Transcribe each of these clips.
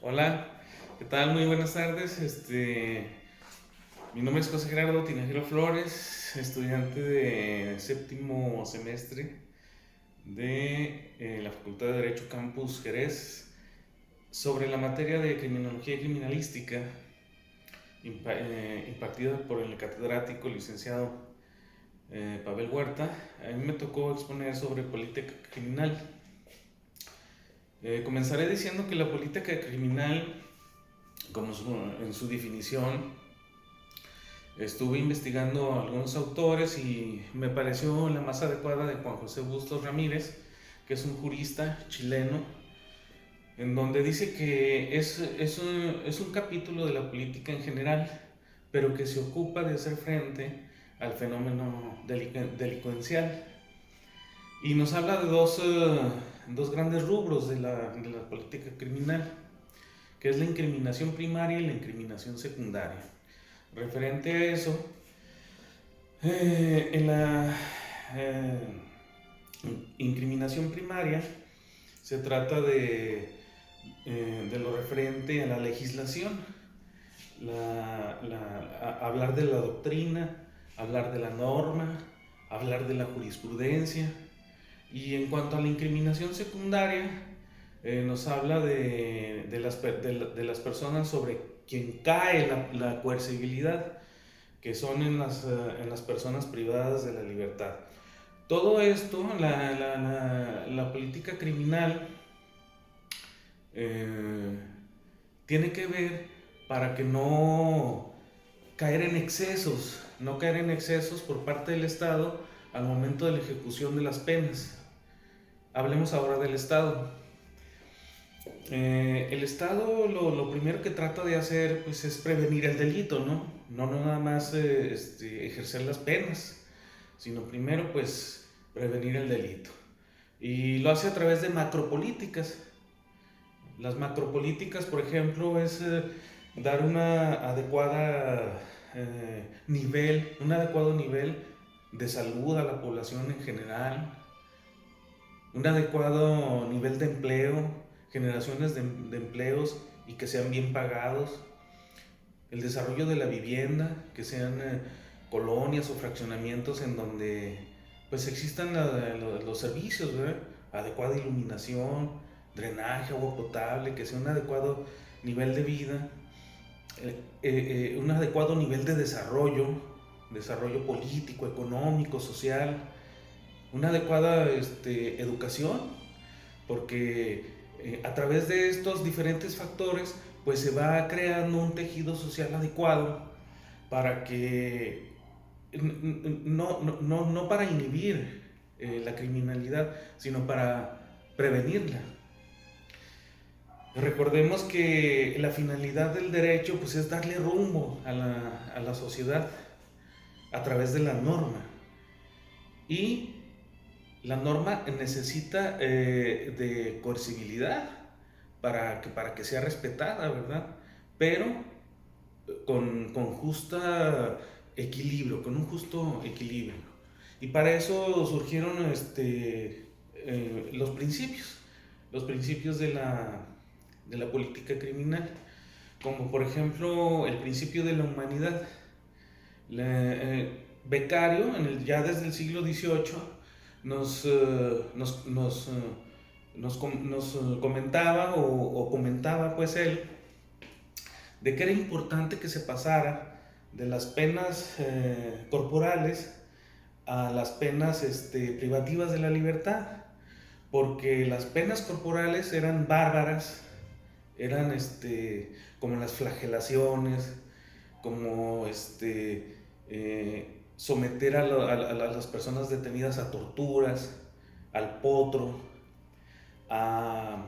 Hola, ¿qué tal? Muy buenas tardes. Mi nombre es José Gerardo Tinajero Flores, estudiante de séptimo semestre de la Facultad de Derecho Campus Jerez, sobre la materia de criminología y criminalística impartida por el catedrático licenciado Pavel Huerta. A mí me tocó exponer sobre política criminal. Comenzaré diciendo que la política criminal, en su definición, estuve investigando a algunos autores y me pareció la más adecuada de Juan José Bustos Ramírez, que es un jurista chileno, en donde dice que es un capítulo de la política en general, pero que se ocupa de hacer frente al fenómeno delincuencial. Y nos habla de dos grandes rubros de la política criminal, que es la incriminación primaria y la incriminación secundaria. Referente a eso, en la eh, incriminación primaria se trata de lo referente a la legislación, hablar de la doctrina, hablar de la norma, hablar de la jurisprudencia. Y en cuanto a la incriminación secundaria, nos habla de las personas sobre quien cae la coercibilidad, que son en las personas privadas de la libertad. Todo esto, la política criminal eh, tiene que ver para que no caer en excesos por parte del Estado al momento de la ejecución de las penas. Hablemos ahora del Estado. El Estado lo primero que trata de hacer pues, es prevenir el delito, ¿no? No nada más ejercer las penas, sino primero pues prevenir el delito. Y lo hace a través de macropolíticas. Las macropolíticas, por ejemplo, es dar un adecuado nivel de salud a la población en general, un adecuado nivel de empleo, generaciones de empleos y que sean bien pagados, el desarrollo de la vivienda, que sean colonias o fraccionamientos en donde pues existan los servicios, ¿verdad? Adecuada iluminación, drenaje, agua potable, que sea un adecuado nivel de vida, un adecuado nivel de desarrollo político, económico, social, una adecuada educación, porque a través de estos diferentes factores pues se va creando un tejido social adecuado para que no para inhibir la criminalidad, sino para prevenirla. Recordemos que la finalidad del derecho pues, es darle rumbo a la sociedad a través de la norma. Y la norma necesita de coercibilidad para que sea respetada, ¿verdad? Pero con un justo equilibrio. Y para eso surgieron los principios de la política criminal, como por ejemplo el principio de la humanidad. Beccario, ya desde el siglo XVIII, nos comentaba o comentaba pues él de que era importante que se pasara de las penas corporales a las penas privativas de la libertad, porque las penas corporales eran bárbaras, eran como las flagelaciones, como someter a las personas detenidas a torturas, al potro, a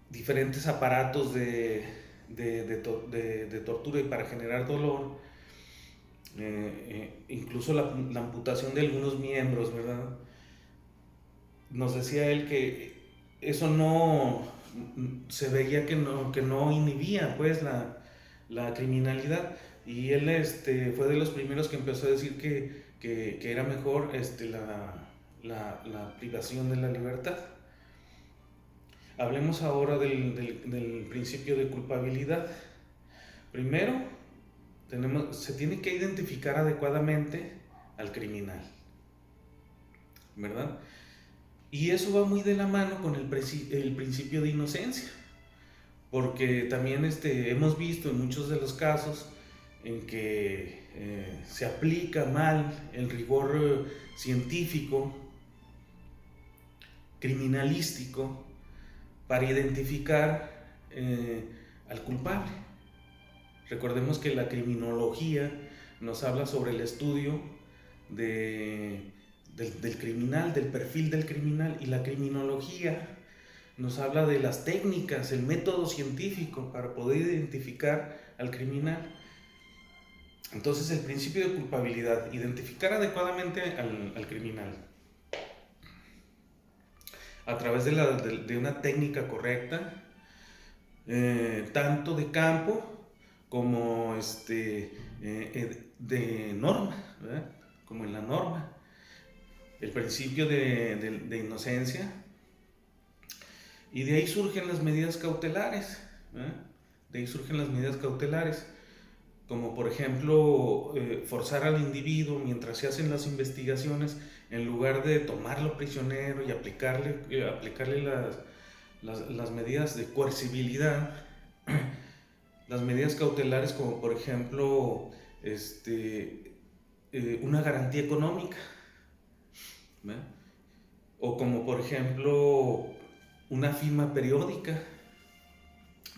diferentes aparatos de tortura y para generar dolor, incluso la amputación de algunos miembros, ¿verdad? Nos decía él que eso se veía que no inhibía pues la criminalidad, y él fue de los primeros que empezó a decir que era mejor la privación de la libertad. Hablemos ahora del principio de culpabilidad. Primero, se tiene que identificar adecuadamente al criminal, ¿verdad? Y eso va muy de la mano con el principio de inocencia, porque también hemos visto en muchos de los casos en que se aplica mal el rigor científico, criminalístico, para identificar al culpable. Recordemos que la criminología nos habla sobre el estudio del criminal, del perfil del criminal, y la criminología nos habla de las técnicas, el método científico para poder identificar al criminal. Entonces, el principio de culpabilidad, identificar adecuadamente al criminal a través de una técnica correcta, tanto de campo como de norma, ¿verdad? Como en la norma. El principio de inocencia, y de ahí surgen las medidas cautelares, ¿verdad? De ahí surgen las medidas cautelares, como por ejemplo forzar al individuo mientras se hacen las investigaciones, en lugar de tomarlo prisionero y aplicarle las medidas de coercibilidad, las medidas cautelares, como por ejemplo una garantía económica, ¿verdad? O como por ejemplo una firma periódica,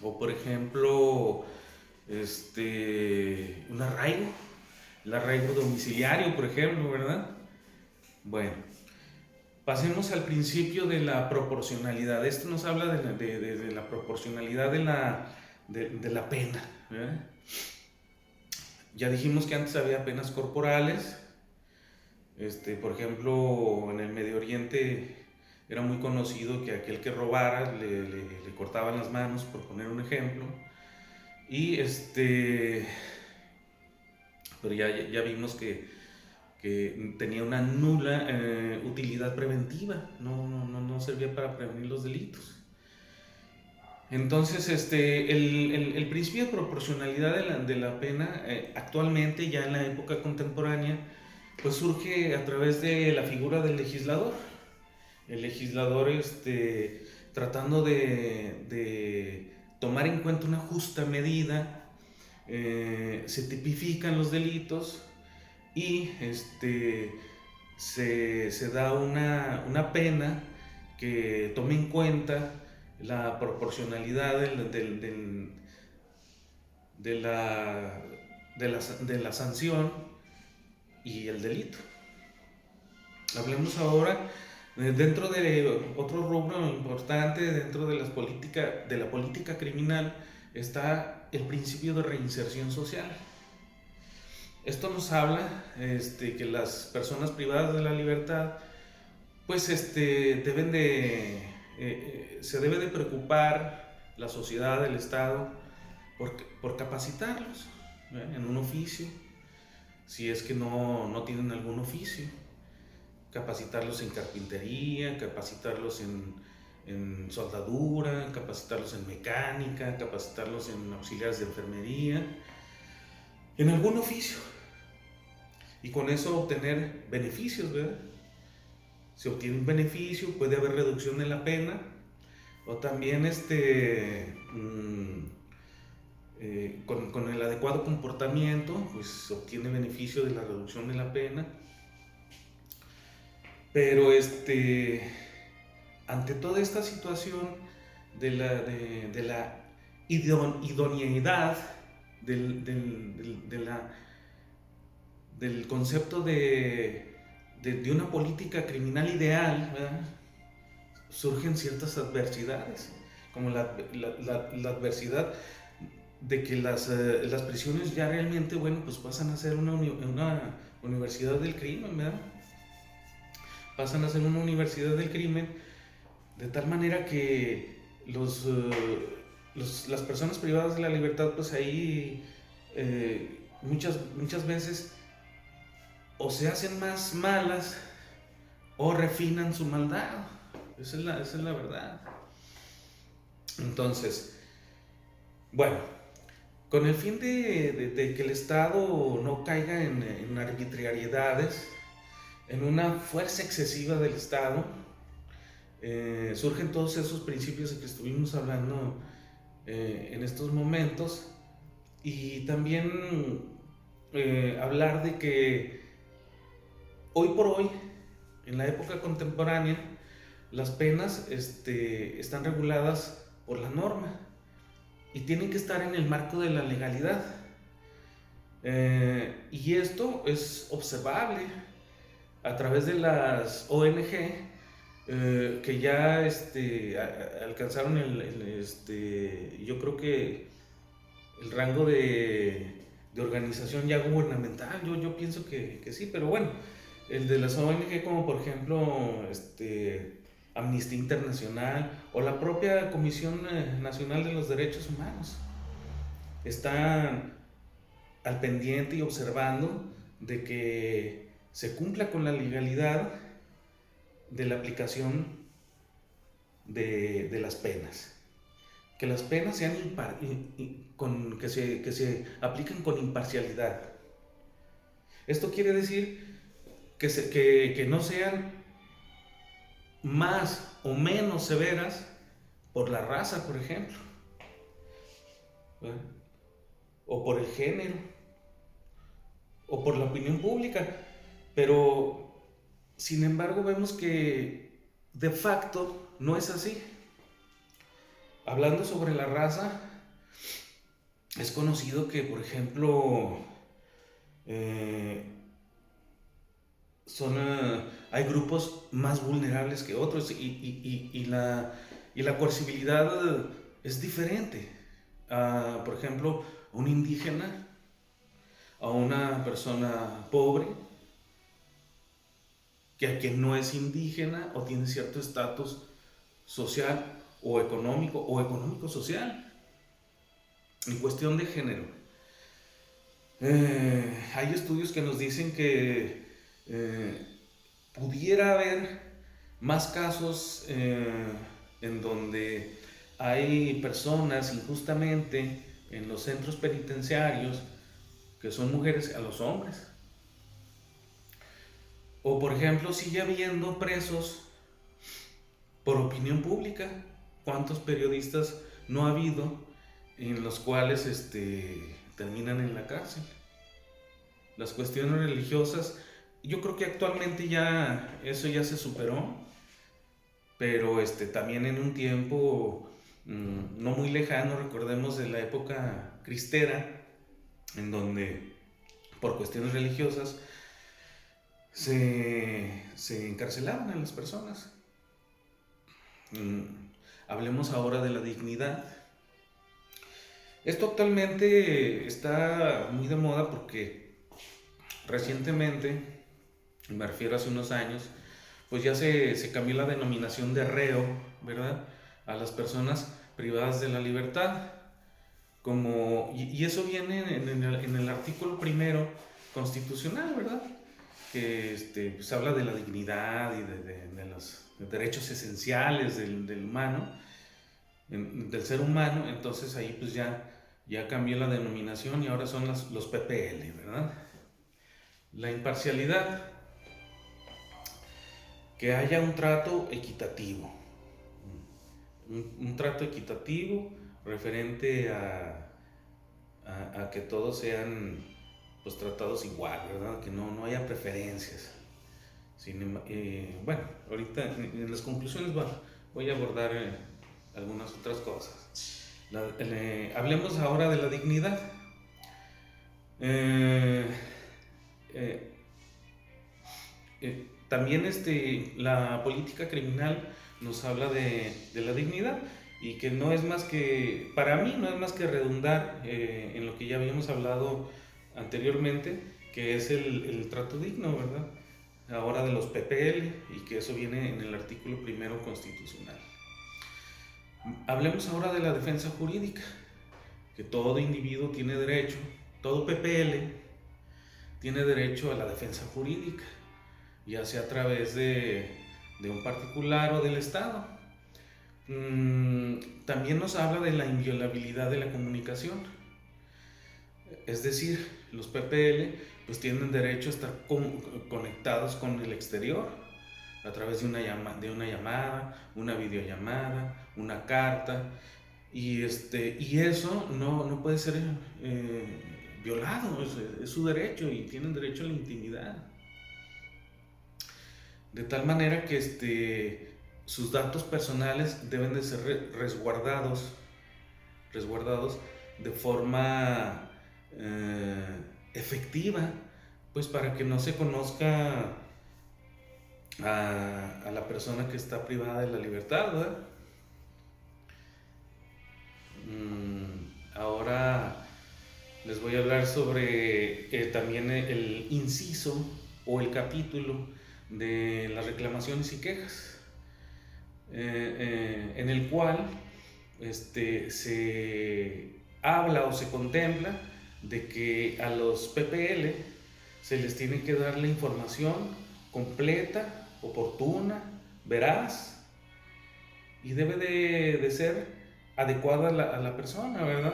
o por ejemplo un arraigo, el arraigo domiciliario, por ejemplo, ¿verdad? Bueno, pasemos al principio de la proporcionalidad. Esto nos habla de la proporcionalidad de la pena, ¿verdad? Ya dijimos que antes había penas corporales. Por ejemplo, en el Medio Oriente era muy conocido que aquel que robara le cortaban las manos, por poner un ejemplo. Y pero ya vimos que tenía una nula utilidad preventiva, no servía para prevenir los delitos. Entonces, el principio de proporcionalidad de la pena, actualmente, ya en la época contemporánea, pues surge a través de la figura del legislador. El legislador, tratando de tomar en cuenta una justa medida, se tipifican los delitos y se da una pena que tome en cuenta la proporcionalidad de la sanción y el delito. Hablemos ahora dentro de otro rubro importante dentro de la política criminal. Está el principio de reinserción social. Esto nos habla que las personas privadas de la libertad, pues se debe de preocupar la sociedad, el Estado, por capacitarlos, ¿verdad? En un oficio, si es que no tienen algún oficio, capacitarlos en carpintería, capacitarlos en soldadura, capacitarlos en mecánica, capacitarlos en auxiliares de enfermería, en algún oficio, y con eso obtener beneficios, ¿verdad? Se obtiene un beneficio, puede haber reducción de la pena, o también con el adecuado comportamiento, pues se obtiene beneficio de la reducción de la pena. Pero ante toda esta situación de la idoneidad del concepto de una política criminal ideal, ¿verdad? Surgen ciertas adversidades, como la adversidad de que las prisiones ya realmente, bueno, pues pasan a ser una universidad del crimen, ¿verdad? Pasan a ser una universidad del crimen, de tal manera que las personas privadas de la libertad, pues ahí muchas veces o se hacen más malas o refinan su maldad. Esa es la verdad. Entonces, bueno, con el fin de que el Estado no caiga en arbitrariedades, en una fuerza excesiva del Estado, surgen todos esos principios de que estuvimos hablando en estos momentos, y también hablar de que hoy por hoy, en la época contemporánea, las penas están reguladas por la norma y tienen que estar en el marco de la legalidad. Y esto es observable a través de las ONG, que ya alcanzaron yo creo que el rango de organización ya gubernamental. Yo pienso que sí, pero bueno, el de las ONG como por ejemplo Amnistía Internacional o la propia Comisión Nacional de los Derechos Humanos están al pendiente y observando de que se cumpla con la legalidad de la aplicación de las penas. Que las penas sean que se apliquen con imparcialidad. Esto quiere decir que no sean más o menos severas por la raza, por ejemplo, ¿verdad? O por el género, o por la opinión pública. Pero, sin embargo, vemos que de facto no es así. Hablando sobre la raza, es conocido que, por ejemplo, hay grupos más vulnerables que otros, y la coercibilidad es diferente. Por ejemplo, un indígena, a una persona pobre, que a quien no es indígena o tiene cierto estatus social o económico social, en cuestión de género. Hay estudios que nos dicen que pudiera haber más casos en donde hay personas injustamente en los centros penitenciarios que son mujeres a los hombres. O por ejemplo, sigue habiendo presos por opinión pública. ¿Cuántos periodistas no ha habido en los cuales terminan en la cárcel? Las cuestiones religiosas, yo creo que actualmente ya eso ya se superó, pero también en un tiempo no muy lejano, recordemos de la época cristera, en donde por cuestiones religiosas se encarcelaban a las personas. Hablemos ahora de la dignidad. Esto actualmente está muy de moda porque recientemente, me refiero a hace unos años, pues ya se cambió la denominación de reo, ¿verdad?, a las personas privadas de la libertad. Y eso viene en el artículo primero constitucional, ¿verdad?, que pues habla de la dignidad y de los derechos esenciales del humano, del ser humano. Entonces ahí pues ya cambió la denominación y ahora son los PPL, ¿verdad? La imparcialidad, que haya un trato equitativo, un trato equitativo referente a que todos sean pues tratados igual, ¿verdad? Que no haya preferencias. Bueno, ahorita en las conclusiones voy a abordar algunas otras cosas. Hablemos ahora de la dignidad. También la política criminal nos habla de la dignidad, y que no es más que, para mí, no es más que redundar en lo que ya habíamos hablado anteriormente, que es el trato digno, ¿verdad? Ahora de los PPL, y que eso viene en el artículo primero constitucional. Hablemos ahora de la defensa jurídica, que todo individuo tiene derecho, todo PPL tiene derecho a la defensa jurídica, ya sea a través de un particular o del Estado. También nos habla de la inviolabilidad de la comunicación. Es decir, los PPL pues tienen derecho a estar conectados con el exterior a través de una llamada, una videollamada, una carta, y eso no puede ser violado, es su derecho y tienen derecho a la intimidad. De tal manera que sus datos personales deben de ser resguardados de forma efectiva, pues para que no se conozca a la persona que está privada de la libertad, ¿verdad? Ahora les voy a hablar sobre también el inciso o el capítulo de las reclamaciones y quejas, en el cual se habla o se contempla de que a los PPL se les tiene que dar la información completa, oportuna, veraz, y debe de ser adecuada a la persona, ¿verdad?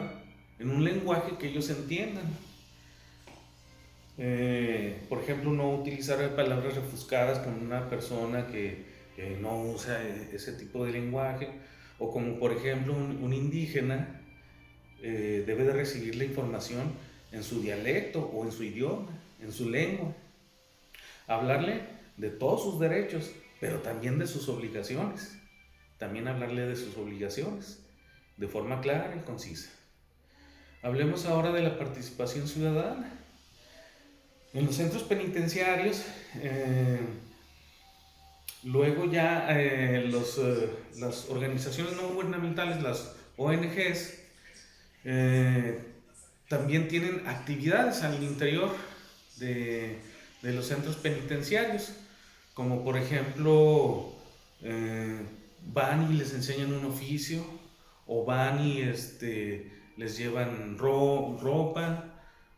En un lenguaje que ellos entiendan. Por ejemplo, no utilizar palabras refuscadas con una persona que no usa ese tipo de lenguaje, o como por ejemplo un indígena debe de recibir la información en su dialecto o en su idioma, en su lengua. Hablarle de todos sus derechos, pero también de sus obligaciones. También hablarle de sus obligaciones, de forma clara y concisa. Hablemos ahora de la participación ciudadana. En los centros penitenciarios, luego ya las organizaciones no gubernamentales, las ONGs, también tienen actividades al interior de los centros penitenciarios, como por ejemplo van y les enseñan un oficio, o van y les llevan ropa,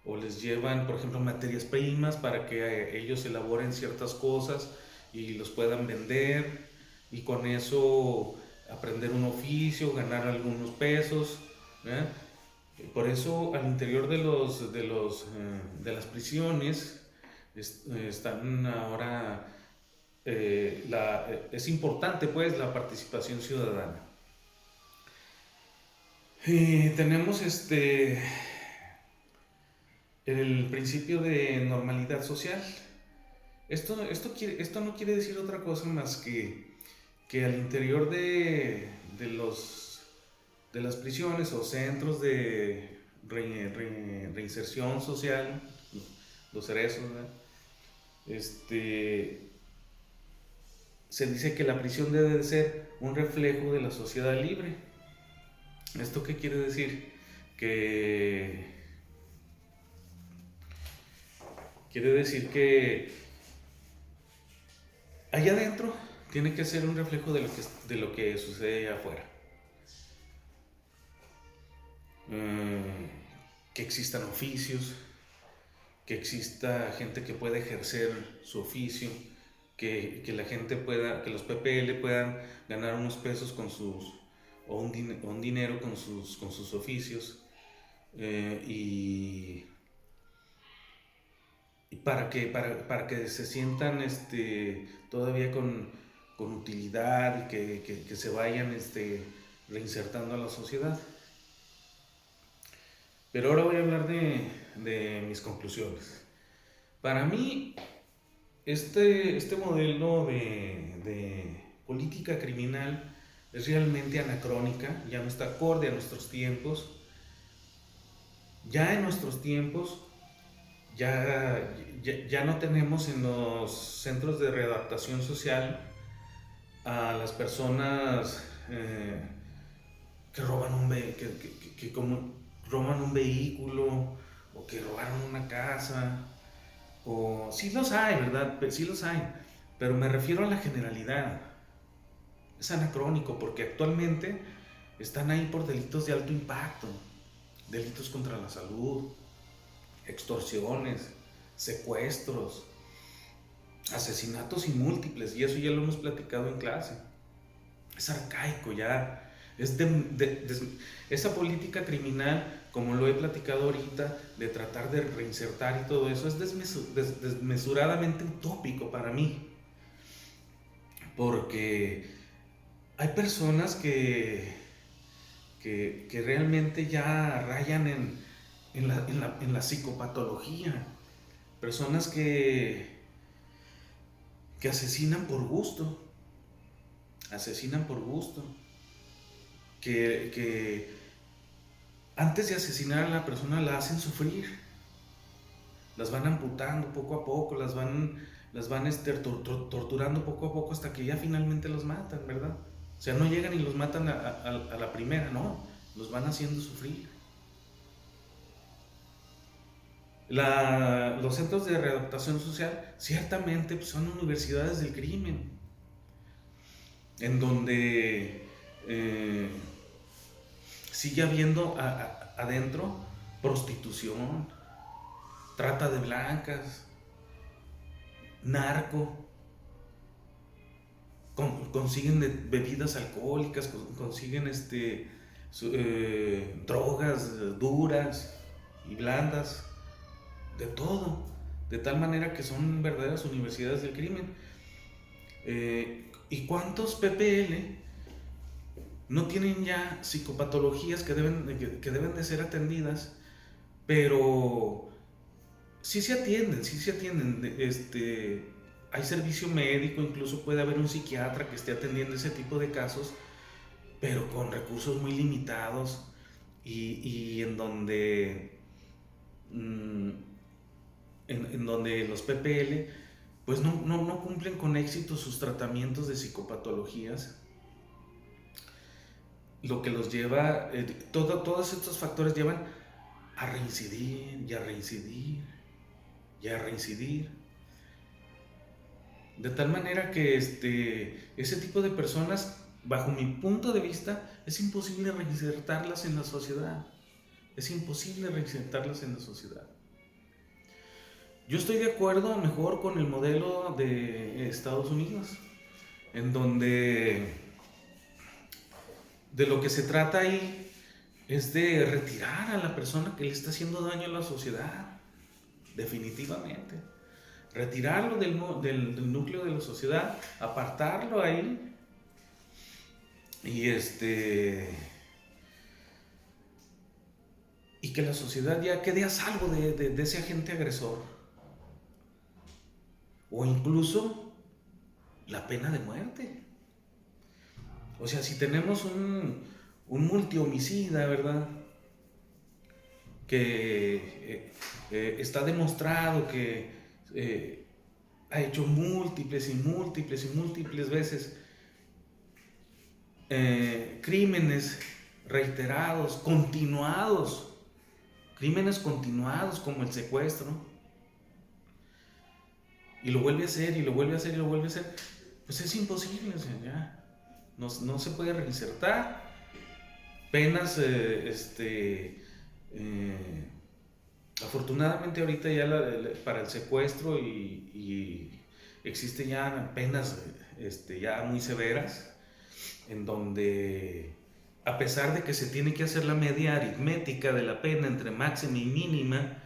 o les llevan, por ejemplo, materias primas para que ellos elaboren ciertas cosas y los puedan vender, y con eso aprender un oficio, ganar algunos pesos, ¿verdad? Por eso al interior de las prisiones están ahora es importante pues la participación ciudadana. Tenemos el principio de normalidad social. Esto no quiere decir otra cosa más que al interior de las prisiones o centros de reinserción social, los cerezos, ¿verdad? Se dice que la prisión debe de ser un reflejo de la sociedad libre. ¿Esto qué quiere decir? Quiere decir que allá adentro tiene que ser un reflejo de lo que sucede allá afuera. Que existan oficios, que exista gente que pueda ejercer su oficio, que la gente que los PPL puedan ganar unos pesos o un dinero con sus oficios, y para que se sientan todavía con utilidad, y que se vayan reinsertando a la sociedad. Pero ahora voy a hablar de mis conclusiones. Para mí, este modelo de política criminal es realmente anacrónica, ya no está acorde a nuestros tiempos. Ya en nuestros tiempos, ya no tenemos en los centros de readaptación social a las personas que roban roban un vehículo, o que robaron una casa, o sí los hay, ¿verdad? Sí los hay, pero me refiero a la generalidad. Es anacrónico porque actualmente están ahí por delitos de alto impacto, delitos contra la salud, extorsiones, secuestros, asesinatos y múltiples, y eso ya lo hemos platicado en clase. es arcaico ya. Es esa política criminal, como lo he platicado ahorita, de tratar de reinsertar y todo eso, es desmesuradamente utópico para mí. Porque hay personas que realmente ya rayan en la psicopatología. Personas que asesinan por gusto. Asesinan por gusto. Que antes de asesinar a la persona la hacen sufrir. Las van amputando poco a poco, las van torturando poco a poco hasta que ya finalmente los matan, ¿verdad? O sea, no llegan y los matan a la primera, no, los van haciendo sufrir. Los centros de readaptación social ciertamente pues, son universidades del crimen, en donde sigue habiendo adentro prostitución, trata de blancas, narco, consiguen bebidas alcohólicas, consiguen drogas duras y blandas, de todo, de tal manera que son verdaderas universidades del crimen. ¿Y cuántos PPL no tienen ya psicopatologías que deben de ser atendidas, pero sí se atienden, hay servicio médico, incluso puede haber un psiquiatra que esté atendiendo ese tipo de casos, pero con recursos muy limitados y en donde en donde los PPL pues no cumplen con éxito sus tratamientos de psicopatologías, lo que los lleva, todos estos factores llevan a reincidir y a reincidir y a reincidir. De tal manera que ese tipo de personas, bajo mi punto de vista, es imposible reinsertarlas en la sociedad. Es imposible reinsertarlas en la sociedad. Yo estoy de acuerdo mejor con el modelo de Estados Unidos, en donde de lo que se trata ahí es de retirar a la persona que le está haciendo daño a la sociedad, definitivamente. Retirarlo del núcleo de la sociedad, apartarlo ahí y y que la sociedad ya quede a salvo de ese agente agresor, o incluso la pena de muerte. O sea, si tenemos un multihomicida, ¿verdad? Que está demostrado que ha hecho múltiples veces crímenes reiterados, crímenes continuados como el secuestro, y lo vuelve a hacer y lo vuelve a hacer y lo vuelve a hacer, pues es imposible, o sea, ya no se puede reinsertar. Penas afortunadamente ahorita ya para el secuestro y existen ya penas ya muy severas, en donde a pesar de que se tiene que hacer la media aritmética de la pena entre máxima y mínima,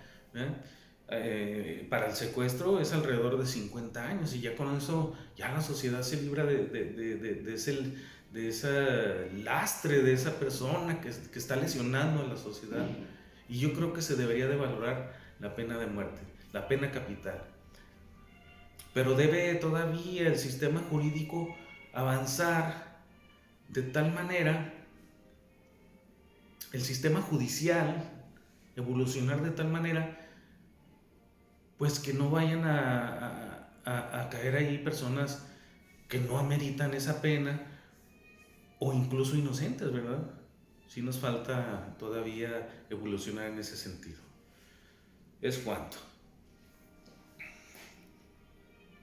para el secuestro es alrededor de 50 años, y ya con eso ya la sociedad se libra de ese lastre de esa persona que está lesionando a la sociedad. Y yo creo que se debería de valorar la pena de muerte, la pena capital. Pero debe todavía el sistema jurídico avanzar de tal manera, el sistema judicial evolucionar de tal manera, pues que no vayan a caer ahí personas que no ameritan esa pena, o incluso inocentes, ¿verdad? Sí nos falta todavía evolucionar en ese sentido. Es cuanto.